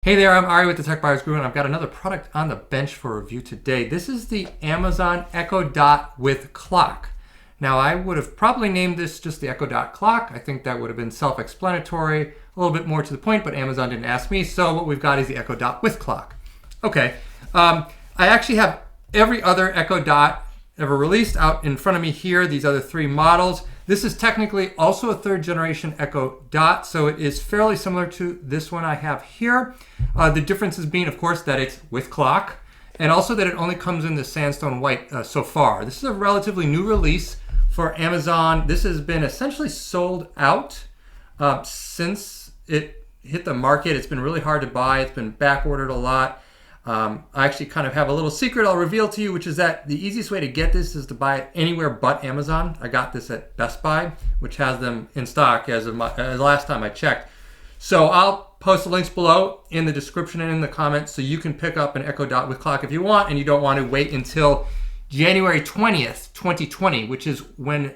Hey there, I'm Ari with the Tech Buyers Guru, and I've got another product on the bench for review today. This is the Amazon Echo Dot with clock. Now, I would have probably named this just the Echo Dot clock. I think that would have been self-explanatory, a little bit more to the point, but Amazon didn't ask me, so what we've got is the Echo Dot with clock. Okay, I actually have every other Echo Dot ever released out in front of me here, these other three models. This is technically also a third generation Echo Dot, so it is fairly similar to this one I have here. The differences being, of course, that it's with clock, and also that it only comes in the sandstone white so far. This is a relatively new release for Amazon. This has been essentially sold out since it hit the market. It's been really hard to buy. It's been back ordered a lot. I actually kind of have a little secret I'll reveal to you, which is that the easiest way to get this is to buy it anywhere but Amazon. I got this at Best Buy, which has them in stock as of last time I checked. So I'll post the links below in the description and in the comments so you can pick up an Echo Dot with clock if you want, and you don't want to wait until January 20th, 2020, which is when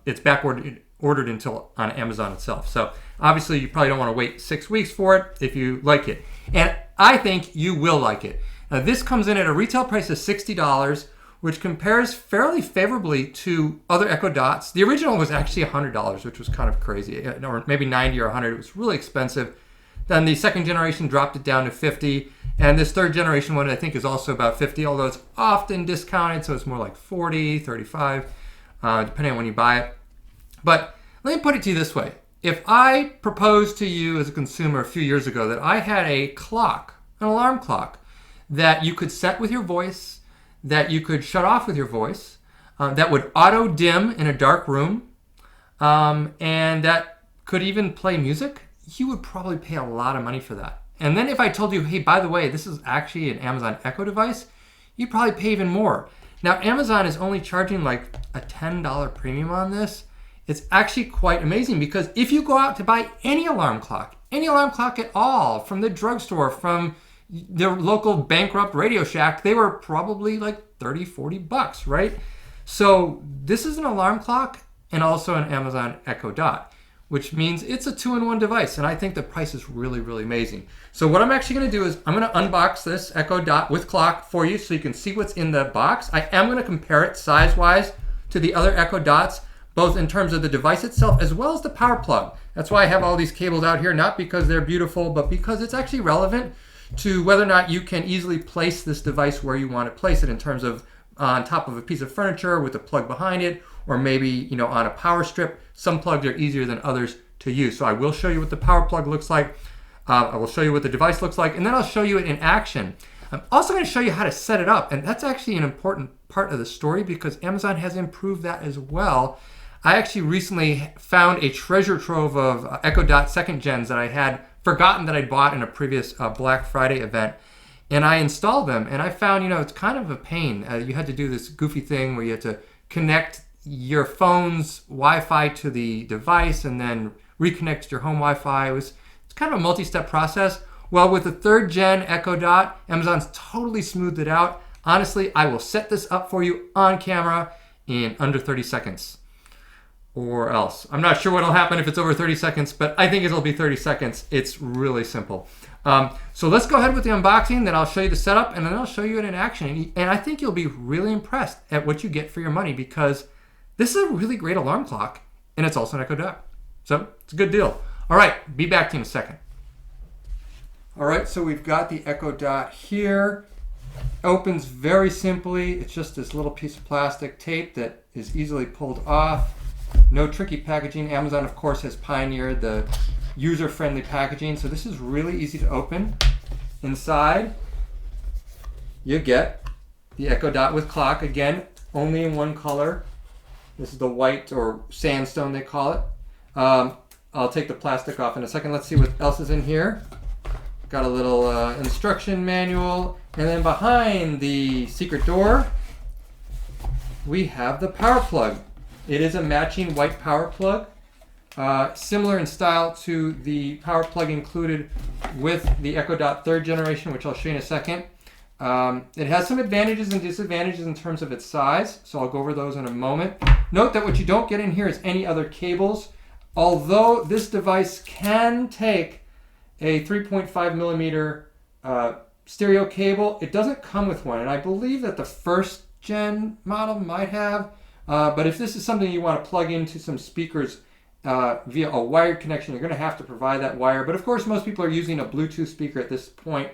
it's back ordered until on Amazon itself. So obviously you probably don't want to wait 6 weeks for it if you like it. And I think you will like it. Now, this comes in at a retail price of $60, which compares fairly favorably to other Echo Dots. The original was actually $100, which was kind of crazy, or maybe $90 or $100. It was really expensive. Then the second generation dropped it down to $50, and this third generation one I think is also about $50, although it's often discounted, so it's more like $40, $35, depending on when you buy it. But let me put it to you this way. If I proposed to you as a consumer a few years ago that I had a clock, an alarm clock, that you could set with your voice, that you could shut off with your voice, that would auto dim in a dark room, and that could even play music, you would probably pay a lot of money for that. And then if I told you, hey, by the way, this is actually an Amazon Echo device, you'd probably pay even more. Now, Amazon is only charging like a $10 premium on this. It's actually quite amazing because if you go out to buy any alarm clock at all, from the drugstore, from the local bankrupt Radio Shack, they were probably like 30, 40 bucks, right? So this is an alarm clock and also an Amazon Echo Dot, which means it's a two-in-one device, and I think the price is really, really amazing. So what I'm actually going to do is I'm going to unbox this Echo Dot with clock for you so you can see what's in the box. I am going to compare it size-wise to the other Echo Dots, both in terms of the device itself as well as the power plug. That's why I have all these cables out here, not because they're beautiful, but because it's actually relevant to whether or not you can easily place this device where you want to place it, in terms of on top of a piece of furniture with a plug behind it, or maybe on a power strip. Some plugs are easier than others to use. So I will show you what the power plug looks like. I will show you what the device looks like, and then I'll show you it in action. I'm also going to show you how to set it up, and that's actually an important part of the story because Amazon has improved that as well. I actually recently found a treasure trove of Echo Dot second gens that I had forgotten that I'd bought in a previous Black Friday event, and I installed them, and I found, it's kind of a pain. You had to do this goofy thing where you had to connect your phone's Wi-Fi to the device and then reconnect to your home Wi-Fi. It's kind of a multi-step process. Well, with the third gen Echo Dot, Amazon's totally smoothed it out. Honestly, I will set this up for you on camera in under 30 seconds. Or else. I'm not sure what'll happen if it's over 30 seconds, but I think it'll be 30 seconds. It's really simple. So let's go ahead with the unboxing, then I'll show you the setup, and then I'll show you it in action. And I think you'll be really impressed at what you get for your money because this is a really great alarm clock, and it's also an Echo Dot. So it's a good deal. All right, be back to you in a second. All right, so we've got the Echo Dot here. Opens very simply. It's just this little piece of plastic tape that is easily pulled off. No tricky packaging. Amazon, of course, has pioneered the user-friendly packaging, so this is really easy to open. Inside, you get the Echo Dot with clock. Again, only in one color. This is the white, or sandstone they call it. I'll take the plastic off in a second. Let's see what else is in here. Got a little instruction manual, and then behind the secret door, we have the power plug. It is a matching white power plug, similar in style to the power plug included with the Echo Dot third generation, which I'll show you in a second. It has some advantages and disadvantages in terms of its size, so I'll go over those in a moment. Note that what you don't get in here is any other cables, although this device can take a 3.5 millimeter stereo cable. It doesn't come with one, and I believe that the first gen model might have, but if this is something you want to plug into some speakers via a wired connection, you're going to have to provide that wire. But of course, most people are using a Bluetooth speaker at this point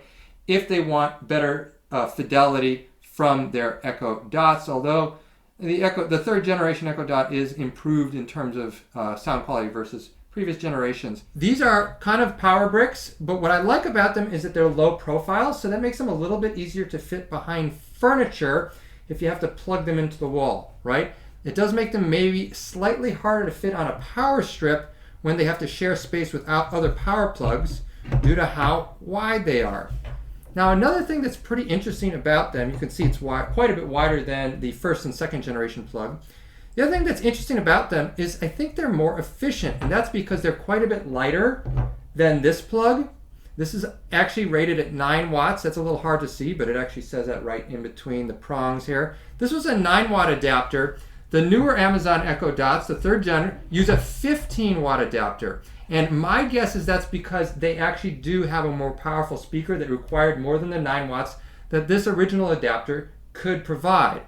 if they want better fidelity from their Echo Dots, although the third generation Echo Dot is improved in terms of sound quality versus previous generations. These are kind of power bricks, but what I like about them is that they're low profile, so that makes them a little bit easier to fit behind furniture if you have to plug them into the wall, right? It does make them maybe slightly harder to fit on a power strip when they have to share space without other power plugs due to how wide they are. Now, another thing that's pretty interesting about them, you can see it's quite a bit wider than the first and second generation plug. The other thing that's interesting about them is I think they're more efficient, and that's because they're quite a bit lighter than this plug. This is actually rated at 9 watts. That's a little hard to see, but it actually says that right in between the prongs here. This was a 9 watt adapter. The newer Amazon Echo Dots, the third gen, use a 15 watt adapter. And my guess is that's because they actually do have a more powerful speaker that required more than the 9 watts that this original adapter could provide.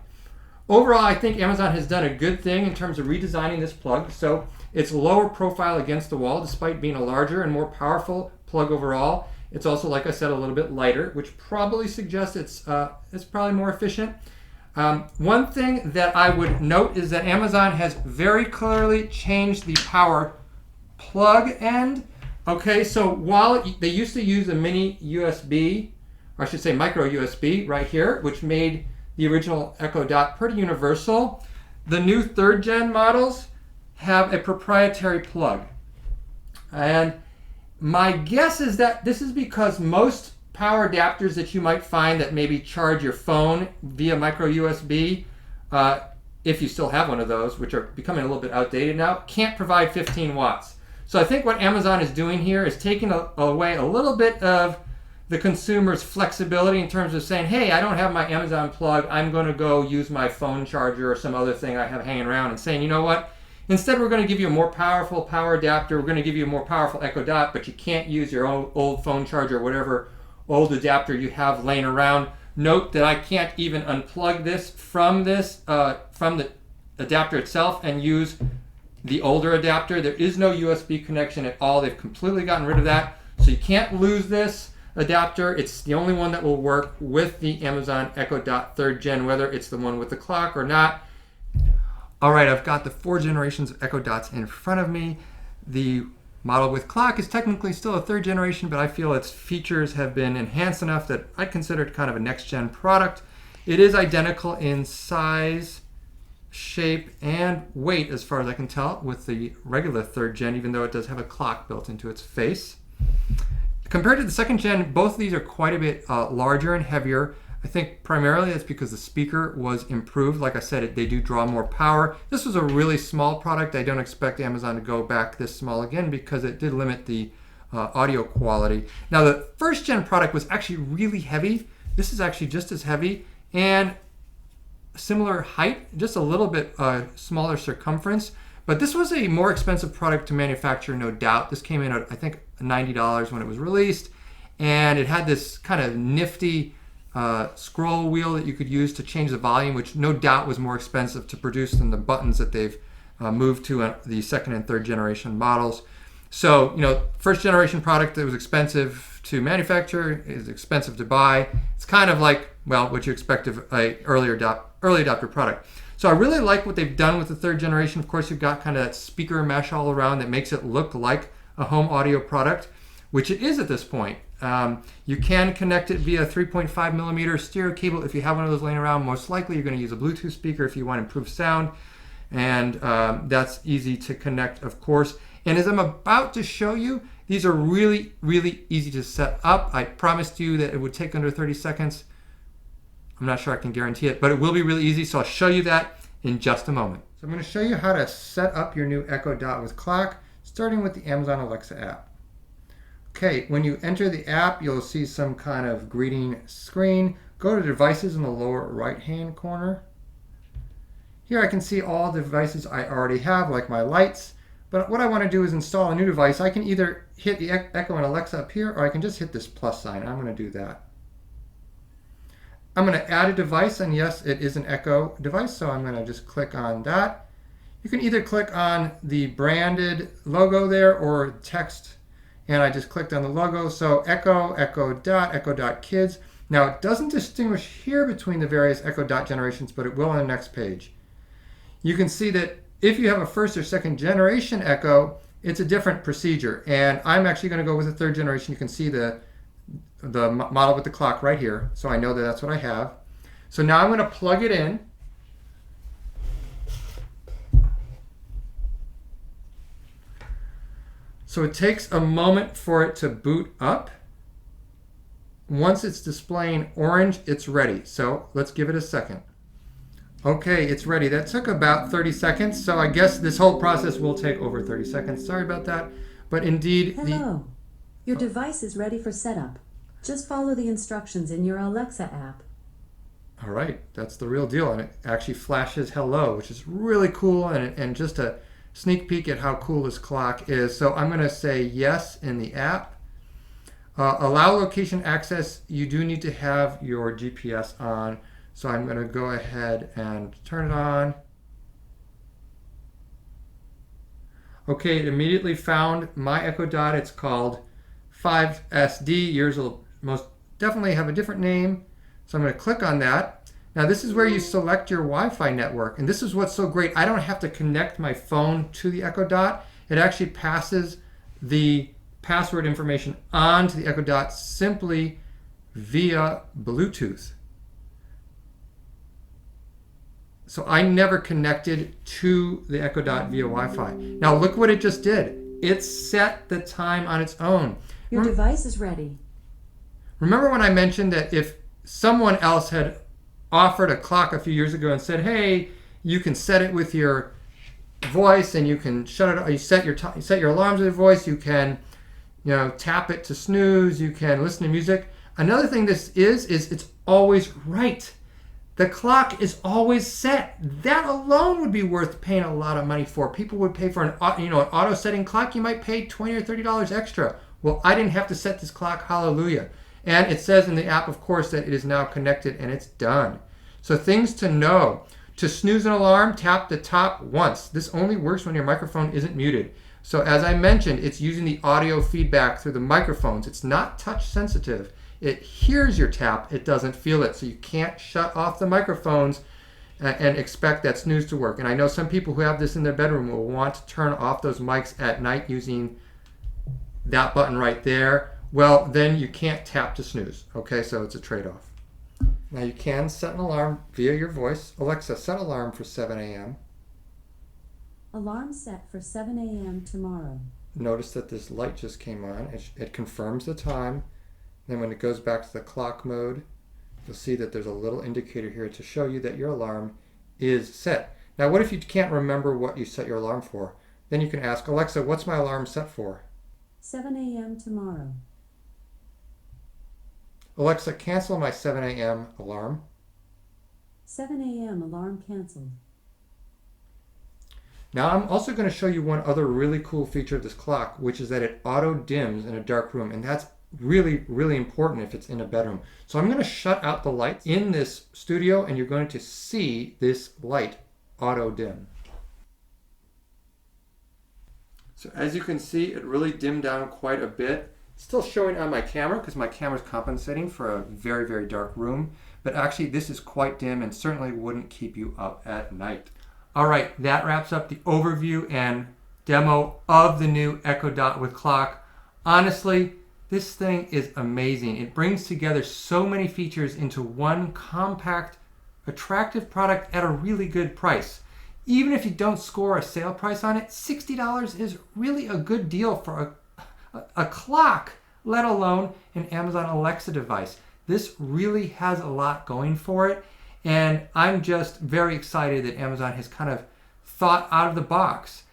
Overall, I think Amazon has done a good thing in terms of redesigning this plug, so it's lower profile against the wall despite being a larger and more powerful plug overall. It's also, like I said, a little bit lighter, which probably suggests it's probably more efficient. One thing that I would note is that Amazon has very clearly changed the power plug end. Okay, so while they used to use a mini USB, or I should say micro USB right here, which made the original Echo Dot pretty universal, the new third gen models have a proprietary plug. And my guess is that this is because most power adapters that you might find that maybe charge your phone via micro USB, if you still have one of those, which are becoming a little bit outdated now, can't provide 15 watts. So I think what Amazon is doing here is taking away a little bit of the consumer's flexibility in terms of saying, hey, I don't have my Amazon plug, I'm going to go use my phone charger or some other thing I have hanging around, and saying, you know what, instead we're going to give you a more powerful power adapter, we're going to give you a more powerful Echo Dot, but you can't use your old phone charger or whatever old adapter you have laying around. Note that I can't even unplug this from the adapter itself and use the older adapter. There is no USB connection at all. They've completely gotten rid of that. So you can't lose this adapter. It's the only one that will work with the Amazon Echo Dot 3rd gen, whether it's the one with the clock or not. All right, I've got the 4 generations of Echo Dots in front of me. The model with clock is technically still a 3rd generation, but I feel its features have been enhanced enough that I consider it kind of a next-gen product. It is identical in size, shape, and weight, as far as I can tell, with the regular 3rd gen, even though it does have a clock built into its face. Compared to the 2nd gen, both of these are quite a bit larger and heavier. I think primarily that's because the speaker was improved. Like I said, they do draw more power. This was a really small product. I don't expect Amazon to go back this small again because it did limit the audio quality. Now, the 1st gen product was actually really heavy. This is actually just as heavy and similar height, just a little bit smaller circumference. But this was a more expensive product to manufacture, no doubt. This came in at, I think, $90 when it was released. And it had this kind of nifty scroll wheel that you could use to change the volume, which no doubt was more expensive to produce than the buttons that they've moved to the 2nd and 3rd generation models. So, 1st generation product that was expensive to manufacture is expensive to buy. It's kind of like, well, what you expect of an early adopter product. So I really like what they've done with the 3rd generation. Of course, you've got kind of that speaker mesh all around that makes it look like a home audio product, which it is at this point. You can connect it via 3.5 millimeter stereo cable if you have one of those laying around. Most likely you're going to use a Bluetooth speaker if you want improved sound, and that's easy to connect, of course. And as I'm about to show you, these are really, really easy to set up. I promised you that it would take under 30 seconds. I'm not sure I can guarantee it, but it will be really easy, so I'll show you that in just a moment. So I'm going to show you how to set up your new Echo Dot with clock, starting with the Amazon Alexa app. Okay, when you enter the app, you'll see some kind of greeting screen. Go to devices in the lower right-hand corner. Here I can see all the devices I already have, like my lights, But what I want to do is install a new device. I can either hit the Echo and Alexa up here, or I can just hit this plus sign. I'm going to do that. I'm going to add a device, and yes, it is an Echo device, so I'm going to just click on that. You can either click on the branded logo there or text, and I just clicked on the logo. So Echo, Echo Dot Kids. Now, it doesn't distinguish here between the various Echo Dot generations, but it will on the next page. You can see that if you have a first or second generation Echo, it's a different procedure. And I'm actually going to go with a third generation. You can see the model with the clock right here. So I know that that's what I have. So now I'm going to plug it in. So it takes a moment for it to boot up. Once it's displaying orange, it's ready. So let's give it a second. Okay, it's ready. That took about 30 seconds, so I guess this whole process will take over 30 seconds. Sorry about that. But indeed... Hello. Your device is ready for setup. Just follow the instructions in your Alexa app. All right, that's the real deal. And it actually flashes hello, which is really cool, and just a sneak peek at how cool this clock is. So I'm going to say yes in the app. Allow location access. You do need to have your GPS on. So I'm going to go ahead and turn it on. Okay, it immediately found my Echo Dot. It's called 5SD. Yours will most definitely have a different name. So I'm going to click on that. Now this is where you select your Wi-Fi network. And this is what's so great. I don't have to connect my phone to the Echo Dot. It actually passes the password information onto the Echo Dot simply via Bluetooth. So I never connected to the Echo Dot via Wi-Fi. Now look what it just did. It set the time on its own. Your device is ready. Remember when I mentioned that if someone else had offered a clock a few years ago and said, hey, you can set it with your voice and you can shut it, you set your alarms with your voice, you can, tap it to snooze, you can listen to music. Another thing this is it's always right. The clock is always set. That alone would be worth paying a lot of money for. People would pay for an auto setting clock. You might pay $20 or $30 extra. Well, I didn't have to set this clock. Hallelujah. And it says in the app, of course, that it is now connected and it's done. So things to know. To snooze an alarm, tap the top once. This only works when your microphone isn't muted. So as I mentioned, it's using the audio feedback through the microphones. It's not touch sensitive. It hears your tap, it doesn't feel it. So you can't shut off the microphones and expect that snooze to work. And I know some people who have this in their bedroom will want to turn off those mics at night using that button right there. Well, then you can't tap to snooze. Okay, so it's a trade-off. Now you can set an alarm via your voice. Alexa, set alarm for 7 a.m. Alarm set for 7 a.m. tomorrow. Notice that this light just came on. It confirms the time. Then when it goes back to the clock mode, you'll see that there's a little indicator here to show you that your alarm is set. Now, what if you can't remember what you set your alarm for? Then you can ask, Alexa, what's my alarm set for? 7 a.m. tomorrow. Alexa, cancel my 7 a.m. alarm. 7 a.m. alarm canceled. Now, I'm also going to show you one other really cool feature of this clock, which is that it auto dims in a dark room, and that's really, really important if it's in a bedroom. So I'm going to shut out the lights in this studio and you're going to see this light auto dim. So as you can see, it really dimmed down quite a bit. It's still showing on my camera because my camera is compensating for a very, very dark room. But actually this is quite dim and certainly wouldn't keep you up at night. All right, that wraps up the overview and demo of the new Echo Dot with clock. Honestly, this thing is amazing. It brings together so many features into one compact, attractive product at a really good price. Even if you don't score a sale price on it, $60 is really a good deal for a clock, let alone an Amazon Alexa device. This really has a lot going for it, and I'm just very excited that Amazon has kind of thought out of the box.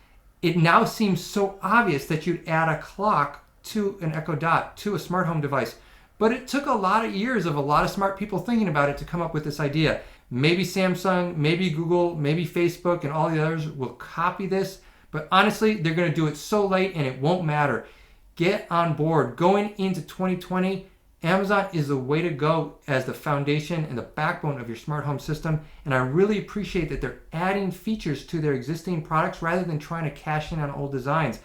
It now seems so obvious that you'd add a clock to an Echo Dot, to a smart home device. But it took a lot of years of a lot of smart people thinking about it to come up with this idea. Maybe Samsung, maybe Google, maybe Facebook, and all the others will copy this, But honestly, they're going to do it so late and it won't matter. Get on board. Going into 2020, Amazon is the way to go as the foundation and the backbone of your smart home system. And I really appreciate that they're adding features to their existing products rather than trying to cash in on old designs.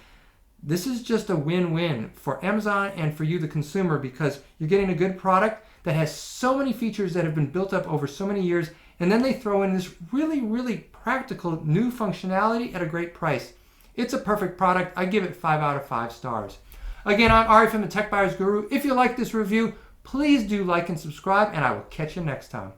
This is just a win-win for Amazon and for you, the consumer, because you're getting a good product that has so many features that have been built up over so many years. And then they throw in this really, really practical new functionality at a great price. It's a perfect product. I give it 5 out of 5 stars. Again, I'm Ari from the Tech Buyers Guru. If you like this review, please do like and subscribe, and I will catch you next time.